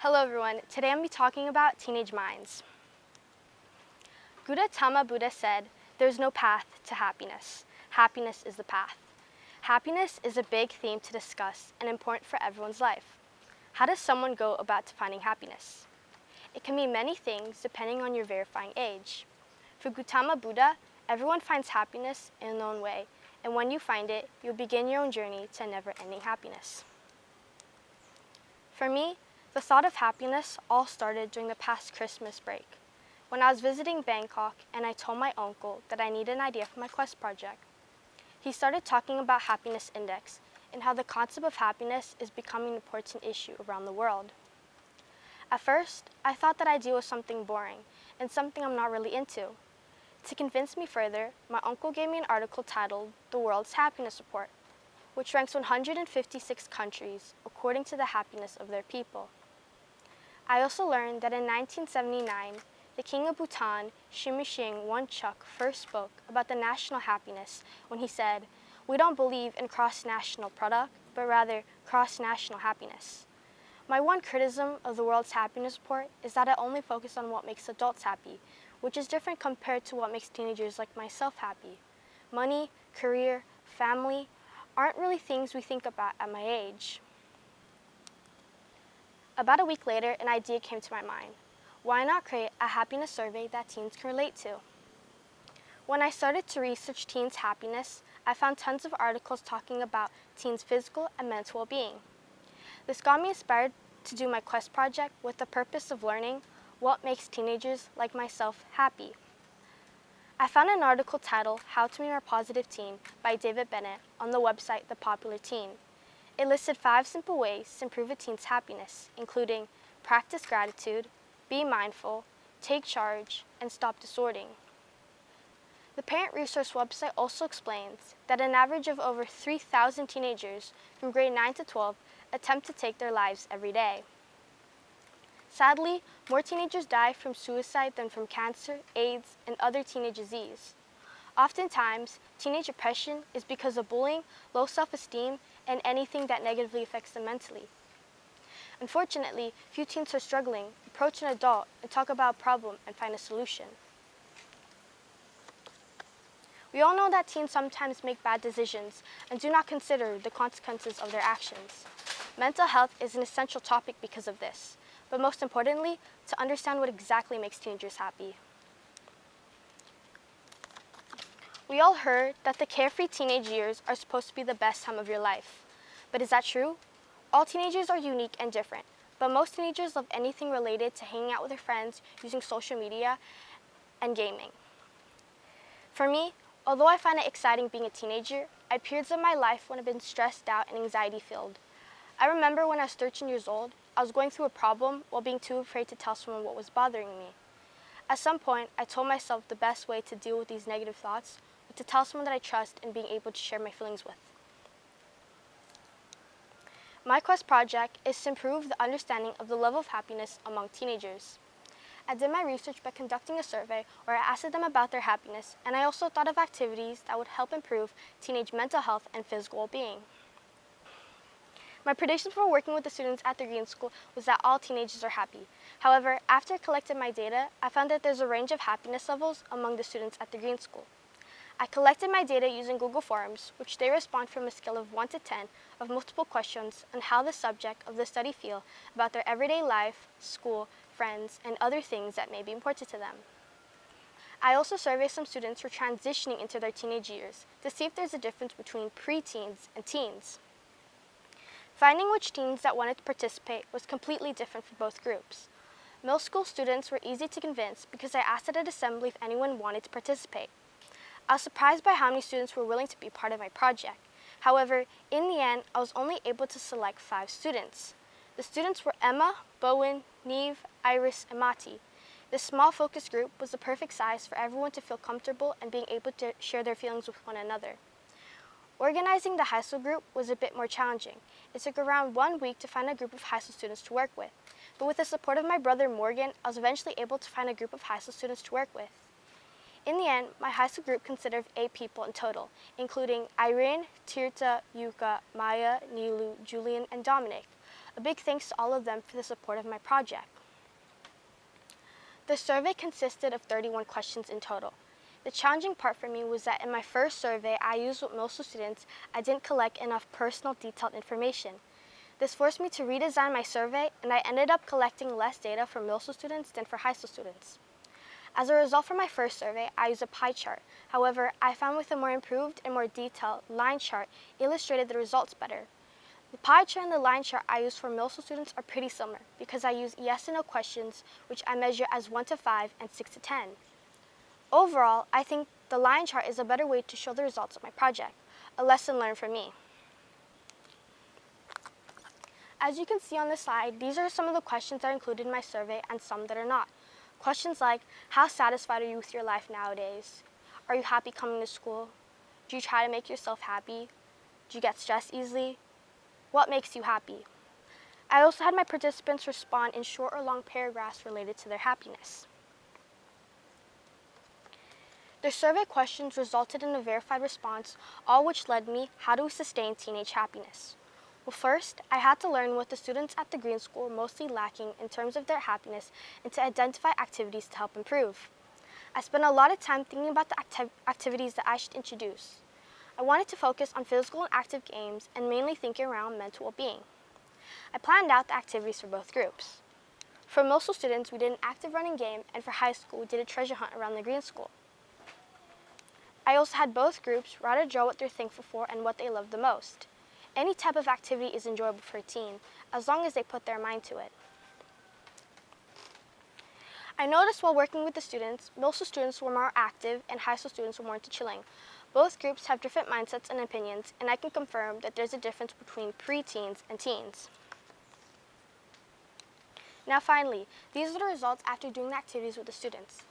Hello everyone, today I'm going to be talking about teenage minds. Gautama Buddha said, "There's no path to happiness. Happiness is the path." Happiness is a big theme to discuss and important for everyone's life. How does someone go about defining happiness? It can mean many things depending on your verifying age. For Gautama Buddha, everyone finds happiness in their own way, and when you find it, you'll begin your own journey to never-ending happiness. For me, the thought of happiness all started during the past Christmas break, when I was visiting Bangkok and I told my uncle that I needed an idea for my quest project. He started talking about happiness index and how the concept of happiness is becoming an important issue around the world. At first, I thought that idea was something boring and something I'm not really into. To convince me further, my uncle gave me an article titled "The World's Happiness Report," which ranks 156 countries according to the happiness of their people. I also learned that in 1979, the King of Bhutan, Shimshing Wangchuk, first spoke about the national happiness when he said, "We don't believe in cross-national product, but rather cross-national happiness." My one criticism of the World's Happiness Report is that it only focuses on what makes adults happy, which is different compared to what makes teenagers like myself happy. Money, career, family aren't really things we think about at my age. About a week later, an idea came to my mind. Why not create a happiness survey that teens can relate to? When I started to research teens' happiness, I found tons of articles talking about teens' physical and mental well-being. This got me inspired to do my quest project with the purpose of learning what makes teenagers like myself happy. I found an article titled "How to Be a Positive Teen" by David Bennett on the website The Popular Teen. It listed 5 simple ways to improve a teen's happiness, including practice gratitude, be mindful, take charge, and stop disorting. The Parent Resource website also explains that an average of over 3,000 teenagers from grade 9 to 12 attempt to take their lives every day. Sadly, more teenagers die from suicide than from cancer, AIDS, and other teenage disease. Oftentimes, teenage depression is because of bullying, low self-esteem, and anything that negatively affects them mentally. Unfortunately, few teens are struggling, approach an adult, and talk about a problem and find a solution. We all know that teens sometimes make bad decisions and do not consider the consequences of their actions. Mental health is an essential topic because of this, but most importantly, to understand what exactly makes teenagers happy. We all heard that the carefree teenage years are supposed to be the best time of your life. But is that true? All teenagers are unique and different, but most teenagers love anything related to hanging out with their friends, using social media, and gaming. For me, although I find it exciting being a teenager, I had periods of my life when I've been stressed out and anxiety-filled. I remember when I was 13 years old, I was going through a problem while being too afraid to tell someone what was bothering me. At some point, I told myself the best way to deal with these negative thoughts was to tell someone that I trust and being able to share my feelings with. My quest project is to improve the understanding of the level of happiness among teenagers. I did my research by conducting a survey where I asked them about their happiness, and I also thought of activities that would help improve teenage mental health and physical well-being. My prediction for working with the students at the Green School was that all teenagers are happy. However, after I collected my data, I found that there's a range of happiness levels among the students at the Green School. I collected my data using Google Forms, which they respond from a scale of 1 to 10 of multiple questions on how the subject of the study feel about their everyday life, school, friends, and other things that may be important to them. I also surveyed some students who are transitioning into their teenage years to see if there's a difference between preteens and teens. Finding which teens that wanted to participate was completely different for both groups. Middle school students were easy to convince because I asked at an assembly if anyone wanted to participate. I was surprised by how many students were willing to be part of my project. However, in the end, I was only able to select 5 students. The students were Emma, Bowen, Neve, Iris, and Mati. This small focus group was the perfect size for everyone to feel comfortable and being able to share their feelings with one another. Organizing the high school group was a bit more challenging. It took around 1 week to find a group of high school students to work with. But with the support of my brother Morgan, I was eventually able to find a group of high school students to work with. In the end, my high school group consisted of 8 people in total, including Irene, Tirta, Yuka, Maya, Nilu, Julian, and Dominic. A big thanks to all of them for the support of my project. The survey consisted of 31 questions in total. The challenging part for me was that in my first survey I used with middle school students, I didn't collect enough personal detailed information. This forced me to redesign my survey, and I ended up collecting less data for middle school students than for high school students. As a result for my first survey, I used a pie chart. However, I found with a more improved and more detailed line chart illustrated the results better. The pie chart and the line chart I use for middle school students are pretty similar because I use yes and no questions, which I measure as 1 to 5 and 6 to 10. Overall, I think the line chart is a better way to show the results of my project, a lesson learned for me. As you can see on the slide, these are some of the questions that are included in my survey and some that are not. Questions like, how satisfied are you with your life nowadays? Are you happy coming to school? Do you try to make yourself happy? Do you get stressed easily? What makes you happy? I also had my participants respond in short or long paragraphs related to their happiness. The survey questions resulted in a verified response, all which led me, how do we sustain teenage happiness? Well, first, I had to learn what the students at the Green School were mostly lacking in terms of their happiness and to identify activities to help improve. I spent a lot of time thinking about the activities that I should introduce. I wanted to focus on physical and active games and mainly thinking around mental well-being. I planned out the activities for both groups. For middle school students, we did an active running game, and for high school, we did a treasure hunt around the Green School. I also had both groups write or draw what they're thankful for and what they love the most. Any type of activity is enjoyable for a teen, as long as they put their mind to it. I noticed while working with the students, middle school students were more active and high school students were more into chilling. Both groups have different mindsets and opinions, and I can confirm that there's a difference between pre-teens and teens. Now finally, these are the results after doing the activities with the students.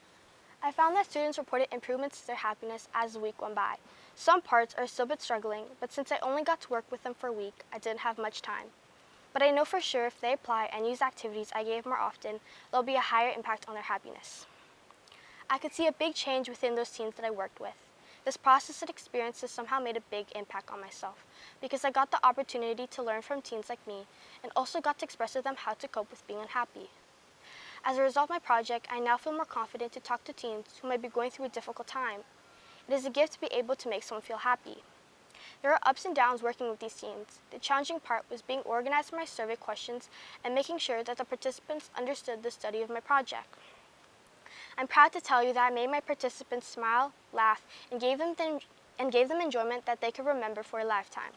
I found that students reported improvements to their happiness as the week went by. Some parts are still a bit struggling, but since I only got to work with them for a week, I didn't have much time. But I know for sure if they apply and use activities I gave more often, there'll be a higher impact on their happiness. I could see a big change within those teens that I worked with. This process and experiences somehow made a big impact on myself because I got the opportunity to learn from teens like me and also got to express to them how to cope with being unhappy. As a result of my project, I now feel more confident to talk to teens who might be going through a difficult time. It is a gift to be able to make someone feel happy. There are ups and downs working with these teens. The challenging part was being organized in my survey questions and making sure that the participants understood the study of my project. I'm proud to tell you that I made my participants smile, laugh, and gave them enjoyment that they could remember for a lifetime.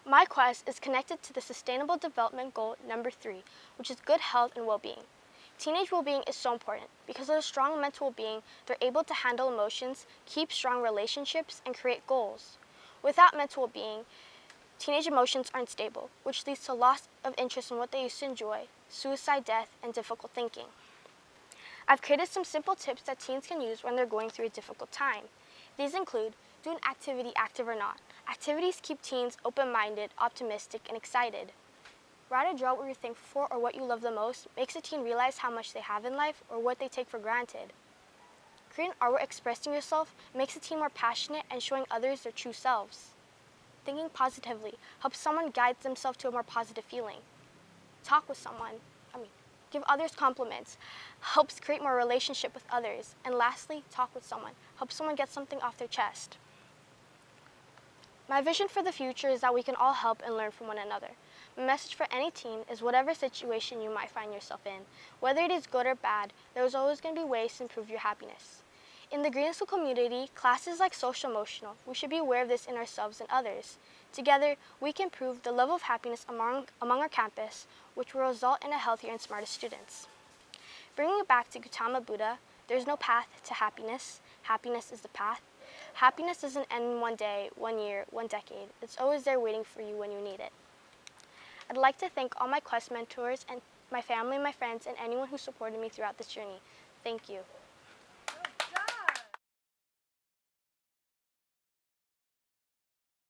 My quest is connected to the Sustainable Development Goal number 3, which is good health and well-being. Teenage well-being is so important because of a strong mental well-being, they're able to handle emotions, keep strong relationships, and create goals. Without mental well-being, teenage emotions are unstable, which leads to loss of interest in what they used to enjoy, suicide, death, and difficult thinking. I've created some simple tips that teens can use when they're going through a difficult time. These include, do an activity active or not. Activities keep teens open-minded, optimistic, and excited. Write or draw what you're thankful for or what you love the most makes a teen realize how much they have in life or what they take for granted. Creating artwork expressing yourself makes a teen more passionate and showing others their true selves. Thinking positively helps someone guide themselves to a more positive feeling. Talk with someone, give others compliments, helps create more relationship with others. And lastly, talk with someone, helps someone get something off their chest. My vision for the future is that we can all help and learn from one another. My message for any teen is whatever situation you might find yourself in, whether it is good or bad, there's always going to be ways to improve your happiness. In the Green School community, classes like social emotional, we should be aware of this in ourselves and others. Together, we can improve the level of happiness among our campus, which will result in a healthier and smarter students. Bringing it back to Gautama Buddha, there's no path to happiness. Happiness is the path. Happiness doesn't end in one day, 1 year, 1 decade. It's always there waiting for you when you need it. I'd like to thank all my quest mentors and my family, my friends, and anyone who supported me throughout this journey. Thank you.